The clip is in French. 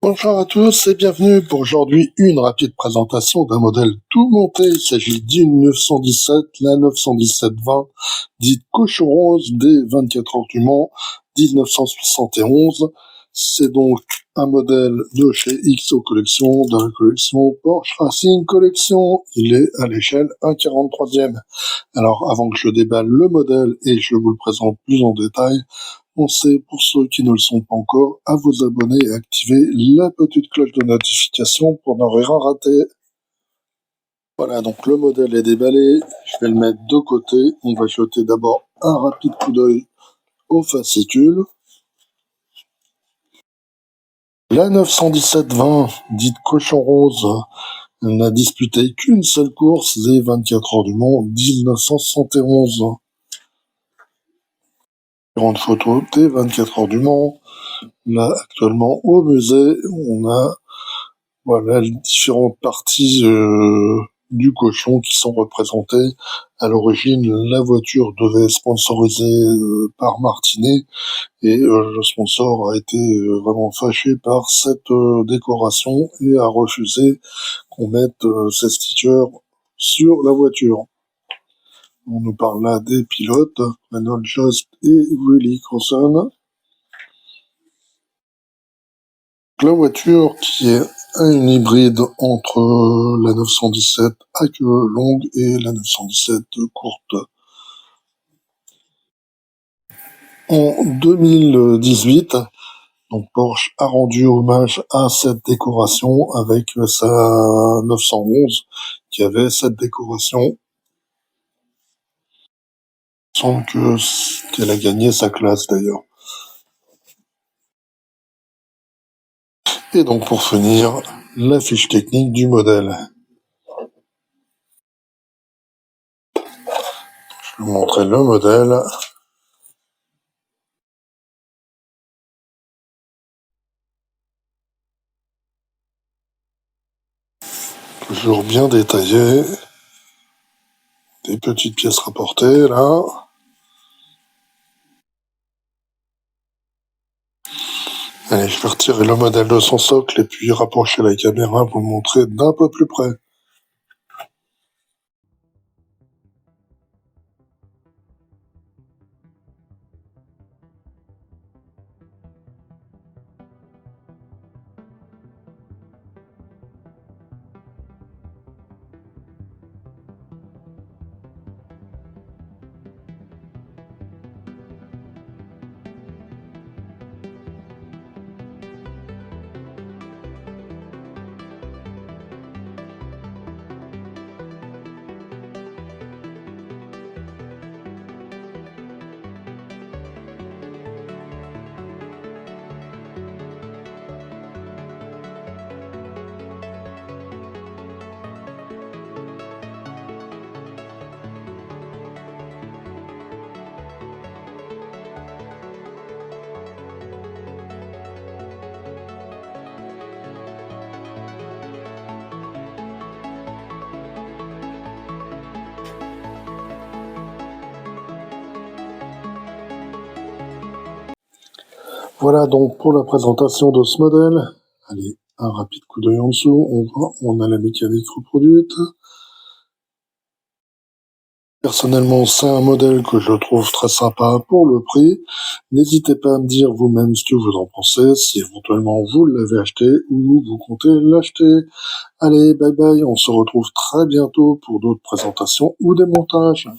Bonjour à tous et bienvenue pour aujourd'hui une rapide présentation d'un modèle tout monté. Il s'agit d'une 917, la 917-20, dite Cochon Rose des 24 heures du Mans 1971. C'est donc un modèle de chez XO Collection, de la collection Porsche Racing Collection. Il est à l'échelle 1/43e. Alors avant que je déballe le modèle et je vous le présente plus en détail, pensez, pour ceux qui ne le sont pas encore, à vous abonner et activer la petite cloche de notification pour ne rien rater. Voilà, donc le modèle est déballé. Je vais le mettre de côté. On va jeter d'abord un rapide coup d'œil au fascicule. La 917-20, dite Cochon Rose, n'a disputé qu'une seule course des 24 heures du Mans 1971. Grande photo des 24 heures du Mans. Là, actuellement, au musée, on a les différentes parties du cochon qui sont représentées. À l'origine, la voiture devait être sponsorisée par Martinet et le sponsor a été vraiment fâché par cette décoration et a refusé qu'on mette ces stickers sur la voiture. On nous parle là des pilotes, Reynold Jost et Willie Crosson. La voiture qui est un hybride entre la 917 à queue longue et la 917 courte. En 2018, donc Porsche a rendu hommage à cette décoration avec sa 911 qui avait cette décoration. Il semble qu'elle a gagné sa classe d'ailleurs. Et donc pour finir, la fiche technique du modèle. Je vais vous montrer le modèle. Toujours bien détaillé. Des petites pièces rapportées là. Allez, je vais retirer le modèle de son socle et puis rapprocher la caméra pour le montrer d'un peu plus près. Voilà donc pour la présentation de ce modèle. Allez, un rapide coup d'œil en dessous. On voit, on a la mécanique reproduite. Personnellement, c'est un modèle que je trouve très sympa pour le prix. N'hésitez pas à me dire vous-même ce que vous en pensez, si éventuellement vous l'avez acheté ou vous comptez l'acheter. Allez, bye bye, on se retrouve très bientôt pour d'autres présentations ou des montages.